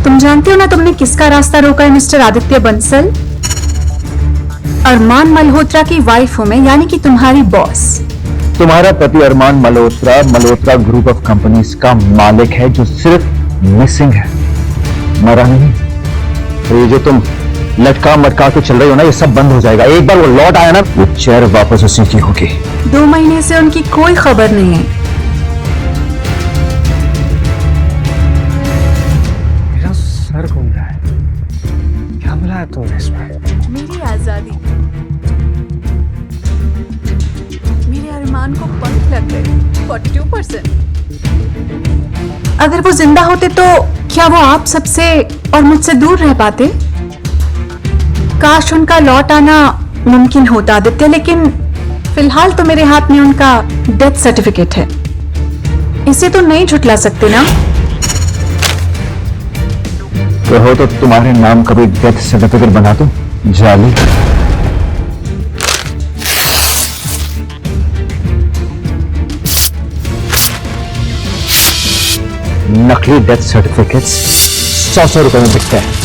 तुम जानते हो ना तुमने किसका रास्ता रोका है मिस्टर आदित्य बंसल? अरमान मल्होत्रा की वाइफ हूं मैं, यानी कि तुम्हारी बॉस। तुम्हारा पति Armaan Malhotra Malhotra group of companies का मालिक है, जो सिर्फ मिसिंग है, मरा नहीं। तो ये जो तुम लटका मटका के चल रही हो ना, ये सब बंद हो जाएगा। एक बार वो लौट आया ना, वो चेयर वापस उसी की होगी। 2 महीने से उनकी कोई खबर नहीं है। मेरा सर घूम रहा है। क्या बुलाया तुमने इसमें? मेरी आजादी, मेरे अरमान को पंख लग गए 42%। अगर वो जिंदा होते तो क्या वो आप सबसे और मुझसे दूर रह पाते? काश उनका लौट आना मुमकिन होता आदित्य, लेकिन फिलहाल तो मेरे हाथ में उनका डेथ सर्टिफिकेट है। इसे तो नहीं झुठला सकते ना? कहो तो तुम्हारे नाम का भी डेथ सर्टिफिकेट बना दो, जाली। नकली डेथ सर्टिफिकेट 100 रुपए में बिकते हैं।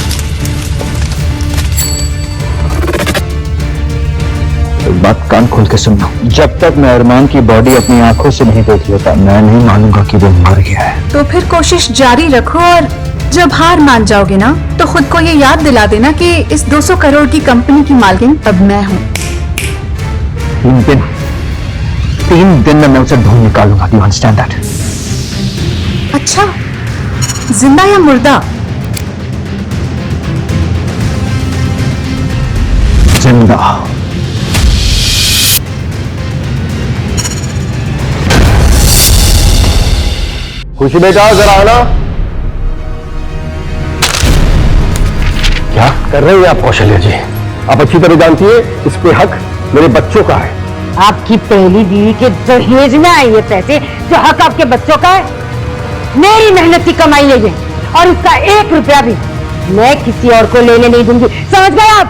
एक बात कान खोल के सुनना, जब तक मैं अरमान की बॉडी अपनी आंखों से नहीं देख लेता, मैं नहीं मानूंगा कि वो मर गया है। तो फिर कोशिश जारी रखो, और जब हार मान जाओगे ना, तो खुद को ये याद दिला देना कि इस 200 करोड़ की कंपनी की मालकिन अब मैं हूँ। 3 दिन में मैं उसे ढूंढ निकालूंगा। You understand that? अच्छा, जिंदा या मुर्दा? जिंदा। खुशी बेटा, जरा आना। क्या कर रहे हैं आप कौशल्या जी? आप अच्छी तरह जानती है इस पे हक मेरे बच्चों का है। आपकी पहली बीवी के दहेज में आए ये पैसे, जो हक आपके बच्चों का है। मेरी मेहनत की कमाई है ये, और इसका 1 रुपया भी मैं किसी और को लेने नहीं दूंगी, समझ गए आप?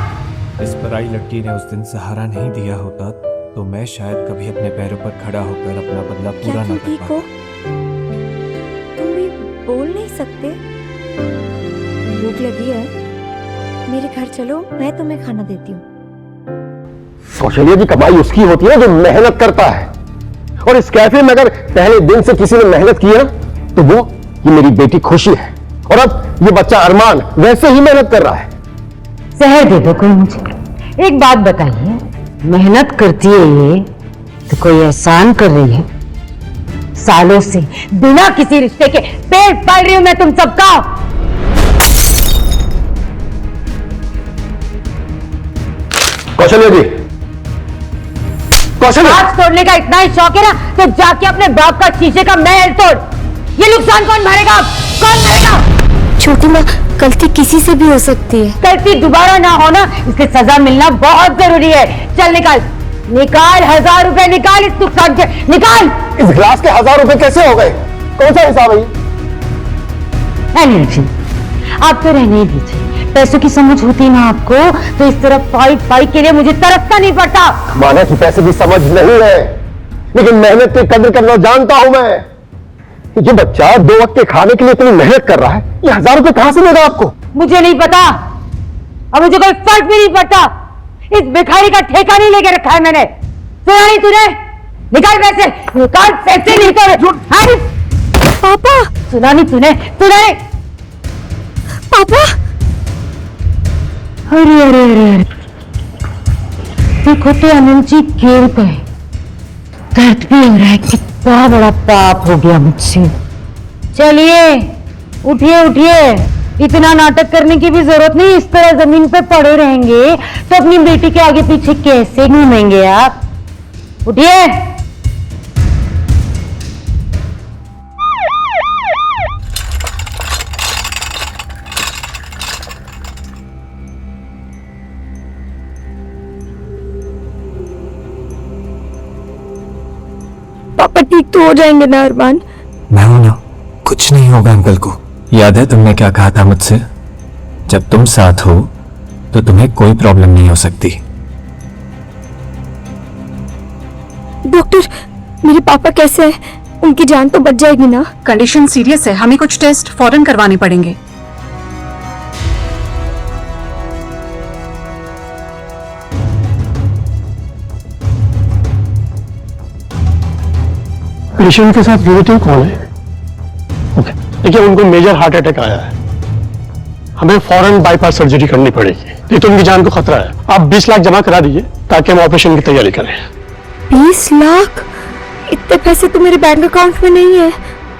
इस पराई लड़की ने उस दिन सहारा नहीं दिया होता तो मैं शायद कभी अपने पैरों पर खड़ा होकर अपना बदला पूरा न कर पाता। तुम भी बोल नहीं सकते? भूख लगी है, मेरे घर चलो, मैं तुम्हें खाना देती हूँ। कौशल्या जी, कमाई उसकी होती है जो मेहनत करता है, और इस कैफे में अगर पहले दिन से किसी ने मेहनत की है तो वो ये मेरी बेटी खुशी है, और अब ये बच्चा अरमान वैसे ही मेहनत कर रहा है। जहर दे दो कोई मुझे। एक बात बताइए, मेहनत करती है ये तो कोई एहसान कर रही है? सालों से बिना किसी रिश्ते के पेट पाल रही हूं मैं तुम सबका। कौशल्या जी, कौशल्या, हाथ तोड़ने का इतना ही शौक है ना, तो जाके अपने बाप का शीशे का महल तोड़। ये नुकसान कौन भरेगा? कौन भरेगा? छोटी माँ, गलती किसी से भी हो सकती है। गलती दोबारा ना होना, इसकी सजा मिलना बहुत जरूरी है। चल निकाल, निकाल 1000 रुपए, निकाल इस नुकसान के, निकाल। इस गिलास के 1000 रुपए कैसे हो गए? कौन सा हिसाब है? अनिल जी, आप तो रहने ही दीजिए। पैसों की समझ होती ना आपको, तो इस तरह पाई के लिए मुझे तरसना नहीं पड़ता। माना कि पैसे की समझ नहीं है, लेकिन मेहनत की कदर करना जानता हूं मैं। ये बच्चा 2 वक्त के खाने के लिए इतनी मेहनत कर रहा है, ये 1000 रुपए कहां से देगा आपको? मुझे नहीं पता, अब मुझे कोई फर्क भी नहीं पड़ता। इस भिखारी का ठेका नहीं लेके रखा है मैंने। सुना नहीं तूने? निकाल पैसे, निकाल पैसे, नहीं तो पापा, सुना नहीं तूने? सुना नहीं? पापा, अरे अरे अरे, देखो तो अनंत जी खेल पे दर्द भी हो रहा है। कितना बड़ा पाप हो गया मुझसे। चलिए उठिए उठिए, इतना नाटक करने की भी जरूरत नहीं। इस तरह जमीन पे पड़े रहेंगे तो अपनी बेटी के आगे पीछे कैसे घूमेंगे आप? उठिए। पापा ठीक तो हो जाएंगे ना अरमान? मैं हूं ना, कुछ नहीं होगा अंकल को। याद है तुमने क्या कहा था मुझसे? जब तुम साथ हो तो तुम्हें कोई प्रॉब्लम नहीं हो सकती। डॉक्टर, मेरे पापा कैसे हैं? उनकी जान तो बच जाएगी ना? कंडीशन सीरियस है, हमें कुछ टेस्ट फौरन करवाने पड़ेंगे। पेशेंट के साथ रिलेटिव कौन है? ओके, देखिए उनको मेजर हार्ट अटैक आया है, हमें फौरन बाईपास सर्जरी करनी पड़ेगी, नहीं तो उनकी जान को खतरा है। आप 20 लाख जमा करा दीजिए ताकि हम ऑपरेशन की तैयारी करें। 20 लाख? इतने पैसे तो मेरे बैंक अकाउंट में नहीं है।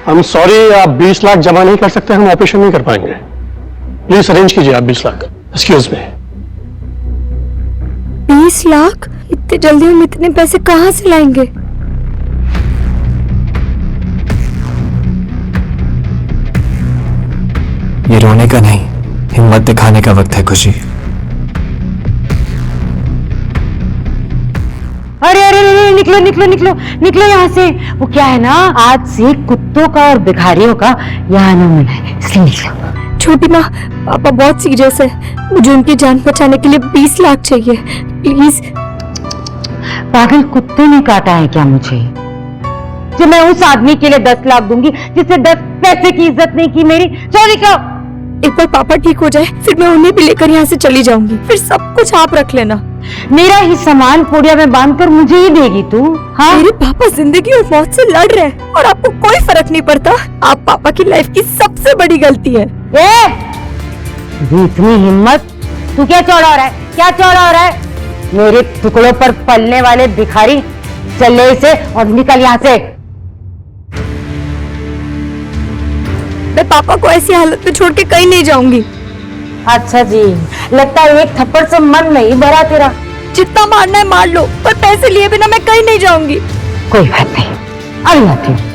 हम सॉरी, आप 20 लाख जमा नहीं कर सकते, हम ऑपरेशन नहीं कर पाएंगे। प्लीज अरेंज कीजिए आप 20 लाख। Excuse me. 20 लाख? इतने जल्दी हम इतने पैसे कहाँ से लाएंगे? ये रोने का नहीं, हिम्मत दिखाने का वक्त है खुशी। अरे अरे अरे, निकलो निकलो निकलो निकलो यहाँ से। वो क्या है ना, आज से कुत्तों का और भिखारियों का यहाँ आना मना है, इसलिए निकलो। छोटी माँ, पापा बहुत सीरियस है, मुझे उनकी जान बचाने के लिए 20 लाख चाहिए, प्लीज। पागल कुत्ते ने काटा है क्या मुझे, जो मैं उस आदमी के लिए 10 लाख दूंगी जिससे 10 पैसे की इज्जत नहीं की मेरी। चलो निकलो। एक बार पापा ठीक हो जाए फिर मैं उन्हें भी लेकर यहाँ से चली जाऊंगी, फिर सब कुछ आप रख लेना। मेरा ही सामान पोड़िया में बांधकर मुझे ही देगी तू? हाँ, मेरे पापा जिंदगी और मौत से लड़ रहे हैं और आपको कोई फर्क नहीं पड़ता। आप पापा की लाइफ की सबसे बड़ी गलती है। इतनी हिम्मत, तू क्या चौड़ा हो रहा है, क्या चौड़ा हो रहा है? मेरे टुकड़ों पर पलने वाले भिखारी, चल ले इसे और निकल यहाँ से। मैं पापा को ऐसी हालत में छोड़ के कहीं नहीं जाऊंगी। अच्छा जी, लगता है एक थप्पड़ से मन नहीं भरा तेरा। जितना मारना है मार लो, पर पैसे लिए बिना मैं कहीं नहीं जाऊंगी। कोई बात नहीं, अभी आती हूँ।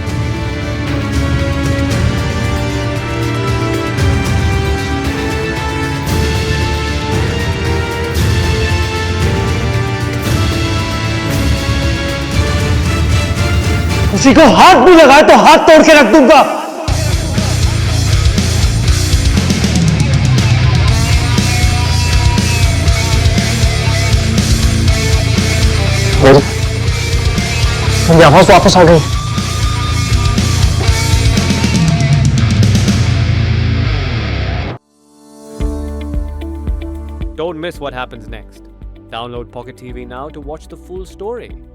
किसी को हाथ भी लगाए तो हाथ तोड़ के रख दूंगा। मेरी आवाज वापस आ गई। Don't miss what happens next. Download Pocket TV now to watch the full story.